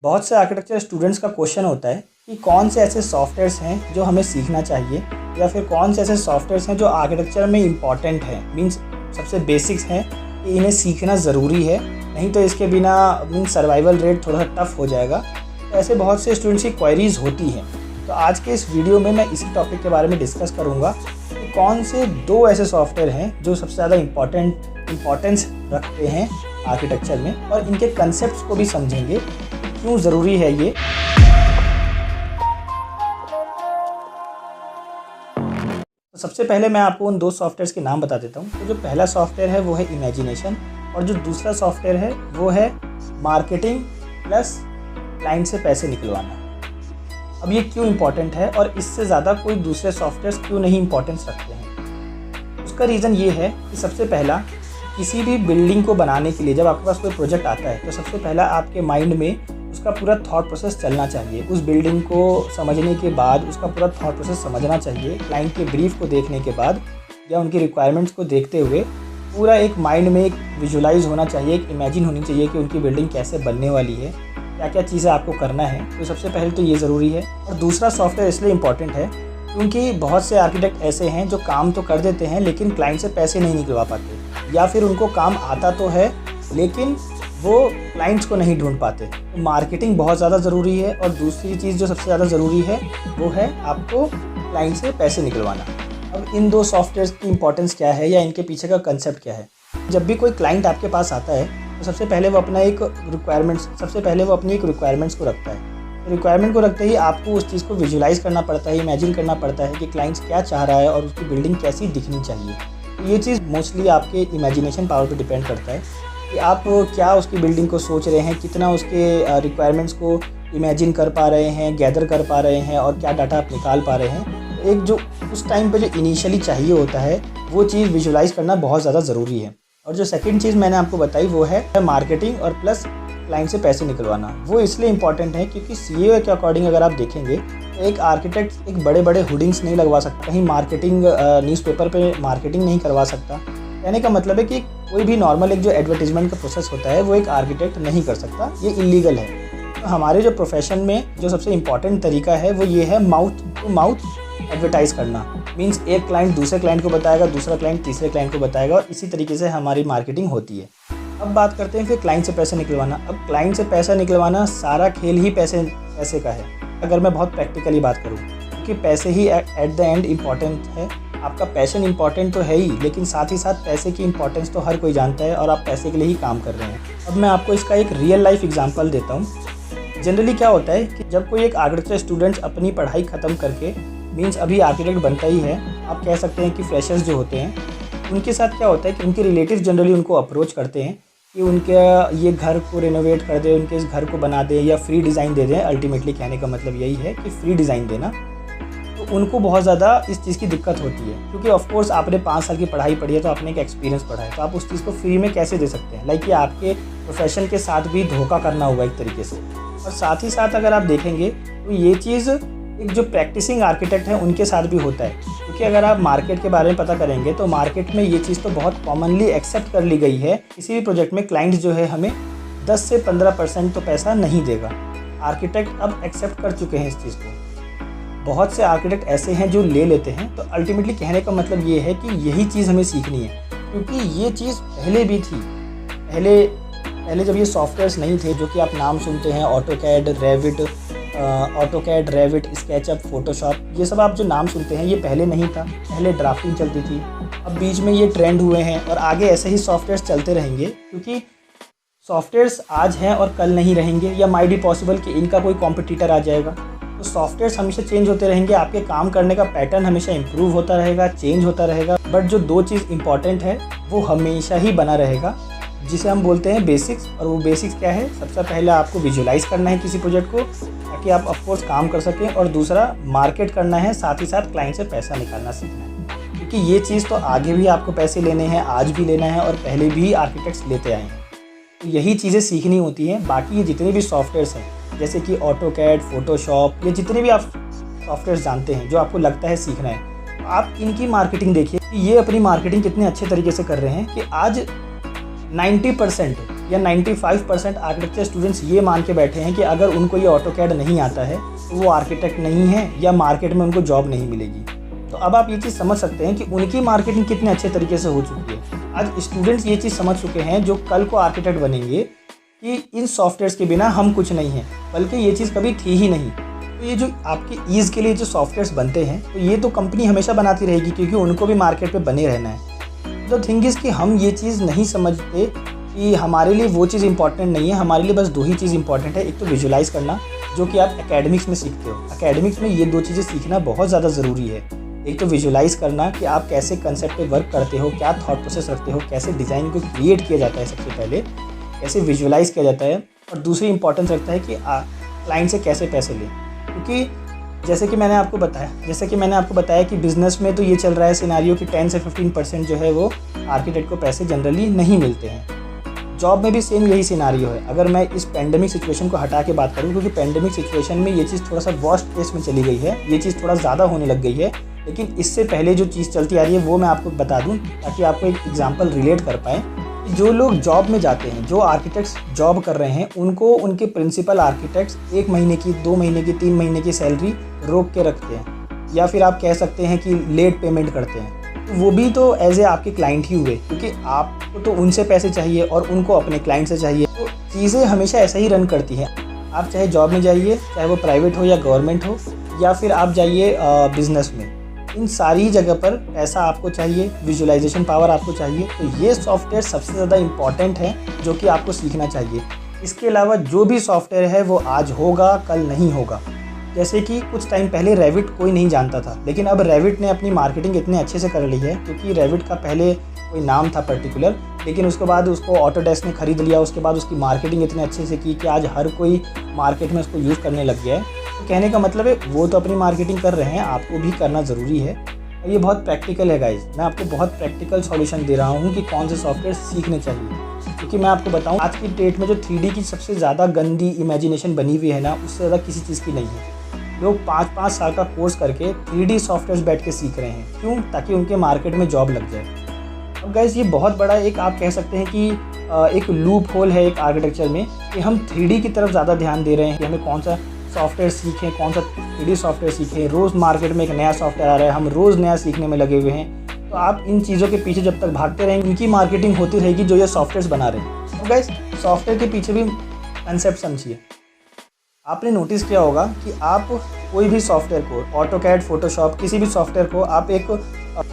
बहुत से architecture students का क्वेश्चन होता है कि कौन से ऐसे सॉफ्टवेयर्स हैं जो हमें सीखना चाहिए, या फिर कौन से ऐसे सॉफ्टवेयर्स हैं जो आर्किटेक्चर में इम्पॉर्टेंट हैं, मींस सबसे बेसिक्स हैं कि इन्हें सीखना ज़रूरी है, नहीं तो इसके बिना मीन्स सर्वाइवल रेट थोड़ा टफ हो जाएगा। तो ऐसे बहुत से स्टूडेंट्स की क्वेरीज होती हैं। तो आज के इस वीडियो में मैं इसी टॉपिक के बारे में डिस्कस करूँगा कि कौन से दो ऐसे सॉफ्टवेयर हैं जो सबसे ज़्यादा इम्पॉर्टेंस रखते हैं आर्किटेक्चर में, और इनके कंसेप्ट्स को भी समझेंगे क्यों ज़रूरी है ये। तो सबसे पहले मैं आपको उन दो सॉफ्टवेयर्स के नाम बता देता हूँ। तो जो पहला सॉफ्टवेयर है वो है इमेजिनेशन, और जो दूसरा सॉफ्टवेयर है वो है मार्केटिंग प्लस क्लाइंट से पैसे निकलवाना। अब ये क्यों इम्पॉर्टेंट है और इससे ज़्यादा कोई दूसरे सॉफ्टवेयर्स क्यों नहीं इम्पॉर्टेंस रखते हैं? उसका रीज़न ये है कि सबसे पहला, किसी भी बिल्डिंग को बनाने के लिए जब आपके पास कोई प्रोजेक्ट आता है तो सबसे पहला आपके माइंड में उसका पूरा थॉट प्रोसेस चलना चाहिए। उस बिल्डिंग को समझने के बाद उसका पूरा थॉट प्रोसेस समझना चाहिए। क्लाइंट के ब्रीफ को देखने के बाद या उनकी रिक्वायरमेंट्स को देखते हुए पूरा एक माइंड में एक विजुलाइज होना चाहिए, एक इमेजिन होनी चाहिए कि उनकी बिल्डिंग कैसे बनने वाली है, क्या क्या चीज़ें आपको करना है। तो सबसे पहले तो ये ज़रूरी है। और दूसरा सॉफ्टवेयर इसलिए इम्पॉर्टेंट है क्योंकि बहुत से आर्किटेक्ट ऐसे हैं जो काम तो कर देते हैं लेकिन क्लाइंट से पैसे नहीं निकलवा पाते, या फिर उनको काम आता तो है लेकिन वो क्लाइंट्स को नहीं ढूंढ पाते। तो मार्केटिंग बहुत ज़्यादा ज़रूरी है, और दूसरी चीज़ जो सबसे ज़्यादा ज़रूरी है वो है आपको क्लाइंट से पैसे निकलवाना। अब इन दो सॉफ्टवेयर्स की इंपॉर्टेंस क्या है या इनके पीछे का कंसेप्ट क्या है? जब भी कोई क्लाइंट आपके पास आता है तो सबसे पहले वो अपनी एक रिक्वायरमेंट्स को रखता है। रिक्वायरमेंट को रखते ही आपको उस चीज़ को विजुलाइज करना पड़ता है, इमेजिन करना पड़ता है कि क्लाइंट्स क्या चाह रहा है और उसकी बिल्डिंग कैसी दिखनी चाहिए। तो ये चीज़ मोस्टली आपके इमेजिनेशन पावर पे डिपेंड करता है कि आप क्या उसकी बिल्डिंग को सोच रहे हैं, कितना उसके रिक्वायरमेंट्स को इमेजिन कर पा रहे हैं, गैदर कर पा रहे हैं, और क्या डाटा आप निकाल पा रहे हैं। तो एक जो उस टाइम पे जो इनिशियली चाहिए होता है वो चीज़ विजुलाइज करना बहुत ज़्यादा ज़रूरी है। और जो सेकंड चीज़ मैंने आपको बताई वो है मार्केटिंग और प्लस क्लाइंट से पैसे निकलवाना। वो इसलिए इम्पॉर्टेंट है क्योंकि सीईओ के अकॉर्डिंग अगर आप देखेंगे तो एक आर्किटेक्ट एक बड़े बड़े होर्डिंग्स नहीं लगवा सकता, कहीं मार्केटिंग न्यूज़पेपर पे मार्केटिंग नहीं करवा सकता। कहने का मतलब है कि कोई भी नॉर्मल एक जो एडवर्टीजमेंट का प्रोसेस होता है वो एक आर्किटेक्ट नहीं कर सकता, ये इलीगल है। तो हमारे जो प्रोफेशन में जो सबसे इम्पॉर्टेंट तरीका है वो ये है माउथ टू माउथ एडवर्टाइज़ करना। मीन्स एक क्लाइंट दूसरे क्लाइंट को बताएगा, दूसरा क्लाइंट तीसरे क्लाइंट को बताएगा, और इसी तरीके से हमारी मार्केटिंग होती है। अब बात करते हैं फिर क्लाइंट से पैसे निकलवाना। अब क्लाइंट से पैसा निकलवाना सारा खेल ही पैसे का है, अगर मैं बहुत प्रैक्टिकली बात करूँ, क्योंकि पैसे ही एट द एंड इम्पॉर्टेंट है। आपका पैशन इंपॉर्टेंट तो है ही, लेकिन साथ ही साथ पैसे की इंपॉर्टेंस तो हर कोई जानता है, और आप पैसे के लिए ही काम कर रहे हैं। अब मैं आपको इसका एक रियल लाइफ एग्जांपल देता हूँ। जनरली क्या होता है कि जब कोई एक आर्किटेक्चर स्टूडेंट अपनी पढ़ाई ख़त्म करके, मीन्स अभी आर्किटेक्ट बनता ही है, आप कह सकते हैं कि फ्रेशर्स जो होते हैं, उनके साथ क्या होता है कि उनके रिलेटिव जनरली उनको अप्रोच करते हैं कि उनके ये घर को रिनोवेट कर दे, उनके इस घर को बना दे, या फ्री डिज़ाइन दे दें। अल्टीमेटली कहने का मतलब यही है कि फ्री डिज़ाइन देना। तो उनको बहुत ज़्यादा इस चीज़ की दिक्कत होती है, क्योंकि ऑफकोर्स आपने 5 साल की पढ़ाई पढ़ी है तो आपने एक एक्सपीरियंस पढ़ा है, तो आप उस चीज़ को फ्री में कैसे दे सकते हैं? लाइक ये आपके प्रोफेशन के साथ भी धोखा करना होगा एक तरीके से। और साथ ही साथ अगर आप देखेंगे तो ये चीज़ एक जो प्रैक्टिसिंग आर्किटेक्ट है उनके साथ भी होता है, क्योंकि अगर आप मार्केट के बारे में पता करेंगे तो मार्केट में ये चीज़ तो बहुत कॉमनली एक्सेप्ट कर ली गई है। किसी भी प्रोजेक्ट में क्लाइंट जो है हमें 10 से 15% तो पैसा नहीं देगा। आर्किटेक्ट अब एक्सेप्ट कर चुके हैं इस चीज़ को। बहुत से आर्किटेक्ट ऐसे हैं जो ले लेते हैं। तो अल्टीमेटली कहने का मतलब ये है कि यही चीज़ हमें सीखनी है, क्योंकि ये चीज़ पहले भी थी। पहले जब ये सॉफ्टवेयर्स नहीं थे जो कि आप नाम सुनते हैं, ऑटोकैड, रेविट, स्केचअप, फोटोशॉप, ये सब आप जो नाम सुनते हैं ये पहले नहीं था। पहले ड्राफ्टिंग चलती थी, अब बीच में ये ट्रेंड हुए हैं, और आगे ऐसे ही सॉफ्टवेयर्स चलते रहेंगे, क्योंकि सॉफ्टवेयर्स आज हैं और कल नहीं रहेंगे, या माइट बी पॉसिबल कि इनका कोई कॉम्पिटिटर आ जाएगा। तो सॉफ्टवेयर्स हमेशा चेंज होते रहेंगे, आपके काम करने का पैटर्न हमेशा इंप्रूव होता रहेगा, चेंज होता रहेगा। बट जो दो चीज़ इंपॉर्टेंट है वो हमेशा ही बना रहेगा, जिसे हम बोलते हैं बेसिक्स। और वो बेसिक्स क्या है? सबसे पहले आपको विजुलाइज करना है किसी प्रोजेक्ट को, ताकि आप ऑफकोर्स काम कर सकें, और दूसरा मार्केट करना है, साथ ही साथ क्लाइंट से पैसा निकालना सीखना है। क्योंकि ये चीज़ तो आगे भी आपको पैसे लेने हैं, आज भी लेना है, और पहले भी आर्किटेक्ट्स लेते आए हैं। तो यही चीज़ें सीखनी होती हैं। बाकी ये जितने भी सॉफ्टवेयर्स हैं, जैसे कि ऑटोकैड, फोटोशॉप, ये जितने भी आप सॉफ्टवेयर्स जानते हैं जो आपको लगता है सीखना है, तो आप इनकी मार्केटिंग देखिए कि ये अपनी मार्केटिंग कितने अच्छे तरीके से कर रहे हैं कि आज 90% या 95% आर्किटेक्चर स्टूडेंट्स ये मान के बैठे हैं कि अगर उनको ये ऑटोकैड नहीं आता है तो वो आर्किटेक्ट नहीं है या मार्केट में उनको जॉब नहीं मिलेगी। तो अब आप ये चीज़ समझ सकते हैं कि उनकी मार्केटिंग कितने अच्छे तरीके से हो चुकी है। आज स्टूडेंट्स ये चीज़ समझ चुके हैं जो कल को आर्किटेक्ट बनेंगे कि इन सॉफ्टवेयर्स के बिना हम कुछ नहीं हैं, बल्कि ये चीज़ कभी थी ही नहीं। तो ये जो आपके ईज़ के लिए जो सॉफ्टवेयर्स बनते हैं तो ये तो कंपनी हमेशा बनाती रहेगी, क्योंकि उनको भी मार्केट पे बने रहना है। द थिंग इज़ कि हम ये चीज़ नहीं समझते कि हमारे लिए वो चीज़ इंपॉर्टेंट नहीं है। हमारे लिए बस दो ही चीज़ इंपॉर्टेंट है, एक तो विजुलाइज करना, जो कि आप एकेडमिक्स में सीखते हो। एकेडमिक्स में ये दो चीज़ें सीखना बहुत ज़्यादा ज़रूरी है। एक तो विजुलाइज करना कि आप कैसे कंसेप्ट पे वर्क करते हो, क्या थॉट प्रोसेस रखते हो, कैसे डिज़ाइन को क्रिएट किया जाता है, सबसे पहले कैसे विजुलाइज किया जाता है, और दूसरी इंपॉर्टेंस रखता है कि क्लाइंट से कैसे पैसे लें। क्योंकि जैसे कि मैंने आपको बताया कि बिज़नेस में तो ये चल रहा है सिनारियो कि 10 से 15% जो है वो आर्किटेक्ट को पैसे जनरली नहीं मिलते हैं। जॉब में भी सेम यही सिनारियो है। अगर मैं इस पेंडेमिक सिचुएशन को हटा के बात करूं, क्योंकि पेंडेमिक सिचुएशन में ये चीज़ थोड़ा सा वर्स्ट केस में चली गई है, ये चीज़ थोड़ा ज़्यादा होने लग गई है, लेकिन इससे पहले जो चीज़ चलती आ रही है वो मैं आपको बता दूं ताकि आपको एक एग्जांपल रिलेट कर पाएँ। जो लोग जॉब में जाते हैं, जो आर्किटेक्ट्स जॉब कर रहे हैं, उनको उनके प्रिंसिपल आर्किटेक्ट्स 1 महीने की, 2 महीने की, 3 महीने की सैलरी रोक के रखते हैं, या फिर आप कह सकते हैं कि लेट पेमेंट करते हैं। तो वो भी तो एज ए आपके क्लाइंट ही हुए, क्योंकि आपको तो उनसे पैसे चाहिए और उनको अपने क्लाइंट से चाहिए। तो चीज़ें हमेशा ऐसा ही रन करती हैं। आप चाहे जॉब में जाइए, चाहे वो प्राइवेट हो या गवर्नमेंट हो, या फिर आप जाइए बिज़नेस में, इन सारी जगह पर पैसा आपको चाहिए, विजुअलाइजेशन पावर आपको चाहिए। तो ये सॉफ्टवेयर सबसे ज़्यादा इम्पॉर्टेंट है जो कि आपको सीखना चाहिए। इसके अलावा जो भी सॉफ्टवेयर है वो आज होगा, कल नहीं होगा। जैसे कि कुछ टाइम पहले रेविट कोई नहीं जानता था, लेकिन अब रेविट ने अपनी मार्केटिंग इतने अच्छे से कर ली है, क्योंकि रेविट का पहले कोई नाम था पर्टिकुलर, लेकिन उसके बाद उसको ऑटोडेस्क ने ख़रीद लिया। उसके बाद उसकी मार्केटिंग इतने अच्छे से की कि आज हर कोई मार्केट में उसको यूज़ करने लग गया है। तो कहने का मतलब है वो तो अपनी मार्केटिंग कर रहे हैं, आपको भी करना ज़रूरी है। और ये बहुत प्रैक्टिकल है गाइज, मैं आपको बहुत प्रैक्टिकल सॉल्यूशन दे रहा हूँ कि कौन से सॉफ्टवेयर सीखने चाहिए। क्योंकि मैं आपको बताऊँ, आज की डेट में जो 3D की सबसे ज़्यादा गंदी इमेजिनेशन बनी हुई है ना, उससे ज़्यादा किसी चीज़ की नहीं है। लोग 5-5 साल का कोर्स करके 3D सॉफ्टवेयर बैठ के सीख रहे हैं। क्यों? ताकि उनके मार्केट में जॉब लग जाए। अब गाइस ये बहुत बड़ा एक आप कह सकते हैं कि एक लूप होल है एक आर्किटेक्चर में, कि हम 3D की तरफ ज़्यादा ध्यान दे रहे हैं कि हमें कौन सा सॉफ्टवेयर सीखें, कौन सा 3D सॉफ्टवेयर सीखें। रोज़ मार्केट में एक नया सॉफ्टवेयर आ रहा है, हम रोज़ नया सीखने में लगे हुए हैं। तो आप इन चीज़ों के पीछे जब तक भागते रहेंगे, इनकी मार्केटिंग होती रहेगी जो ये सॉफ्टवेयर बना रहे हैं। तो गाइस सॉफ्टवेयर के पीछे भी कंसेप्ट समझिए। आपने नोटिस किया होगा कि आप कोई भी सॉफ्टवेयर को, ऑटोकैड, फोटोशॉप, किसी भी सॉफ्टवेयर को आप एक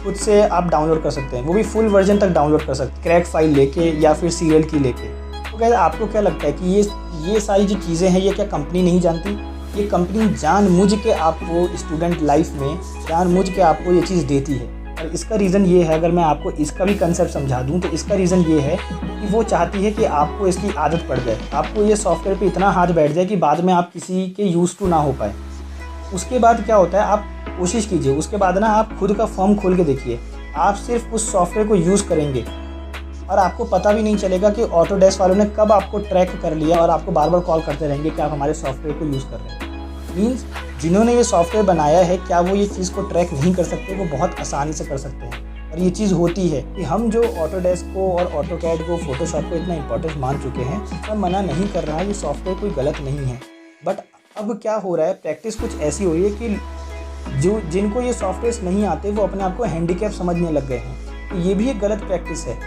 खुद से आप डाउनलोड कर सकते हैं। वो भी फुल वर्जन तक डाउनलोड कर सकते हैं, क्रैक फाइल लेके या फिर सीरियल की लेके। तो क्या आपको क्या लगता है कि ये सारी जो चीज़ें हैं ये क्या कंपनी नहीं जानती? ये कंपनी जानबूझ के आपको स्टूडेंट लाइफ में जानबूझ के आपको ये चीज़ देती है। और इसका रीज़न ये है, अगर मैं आपको इसका भी कंसेप्ट समझा दूँ, तो इसका रीज़न ये है कि वो चाहती है कि आपको इसकी आदत पड़ जाए, आपको ये सॉफ्टवेयर पे इतना हाथ बैठ जाए कि बाद में आप किसी के यूज़ टू ना हो पाए। उसके बाद क्या होता है, आप कोशिश कीजिए, उसके बाद ना आप खुद का फर्म खोल के देखिए। आप सिर्फ उस सॉफ्टवेयर को यूज़ करेंगे और आपको पता भी नहीं चलेगा कि ऑटोडेस्क वालों ने कब आपको ट्रैक कर लिया और आपको बार बार कॉल करते रहेंगे कि आप हमारे सॉफ्टवेयर को यूज़ कर रहे हैं। मीन्स जिन्होंने ये सॉफ्टवेयर बनाया है, क्या वो ये चीज़ को ट्रैक नहीं कर सकते? वो बहुत आसानी से कर सकते हैं। और ये चीज़ होती है कि हम जो ऑटोडेस्क को और ऑटोकैड को, फोटोशॉप को इतना इंपॉर्टेंस मान चुके हैं, मैं मना नहीं कर रहा, ये सॉफ्टवेयर कोई गलत नहीं है। बट अब क्या हो रहा है, प्रैक्टिस कुछ ऐसी हो रही है कि जिनको ये सॉफ्टवेयर नहीं आते वो अपने आप को हैंडीकैप समझने लग गए हैं। तो ये भी एक गलत प्रैक्टिस है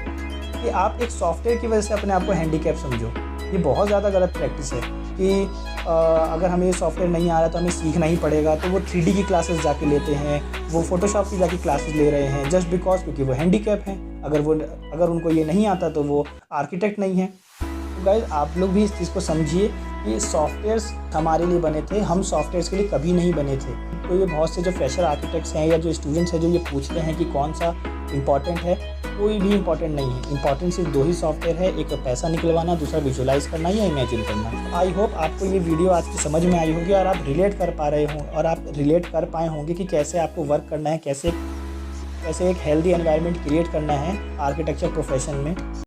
कि आप एक सॉफ्टवेयर की वजह से अपने आप को हैंडीकैप समझो। ये बहुत ज़्यादा गलत प्रैक्टिस है कि अगर हमें ये सॉफ्टवेयर नहीं आ रहा तो हमें सीखना ही पड़ेगा। तो वो 3D की क्लासेस जाके लेते हैं, वो फोटोशॉप की जाके क्लासेस ले रहे हैं जस्ट बिकॉज क्योंकि वो हैंडीकैप हैं। अगर उनको ये नहीं आता तो वो आर्किटेक्ट नहीं है। तो गाइस आप लोग भी इस चीज़ को समझिए कि सॉफ्टवेयर्स हमारे लिए बने थे, हम सॉफ्टवेयर्स के लिए कभी नहीं बने थे। तो ये बहुत से जो फ्रेशर आर्किटेक्ट्स हैं या जो स्टूडेंट्स हैं जो ये पूछते हैं कि कौन सा इंपॉर्टेंट है, कोई भी इंपॉर्टेंट नहीं है। इंपॉर्टेंट सिर्फ 2 ही सॉफ्टवेयर है, एक पैसा निकलवाना, दूसरा विजुअलाइज करना या इमेजिन करना। आई होप आपको ये वीडियो आज की समझ में आई होगी और आप रिलेट कर पा रहे हों और आप रिलेट कर पाए होंगे कि कैसे आपको वर्क करना है, कैसे एक हेल्दी एनवायरनमेंट क्रिएट करना है आर्किटेक्चर प्रोफेशन में।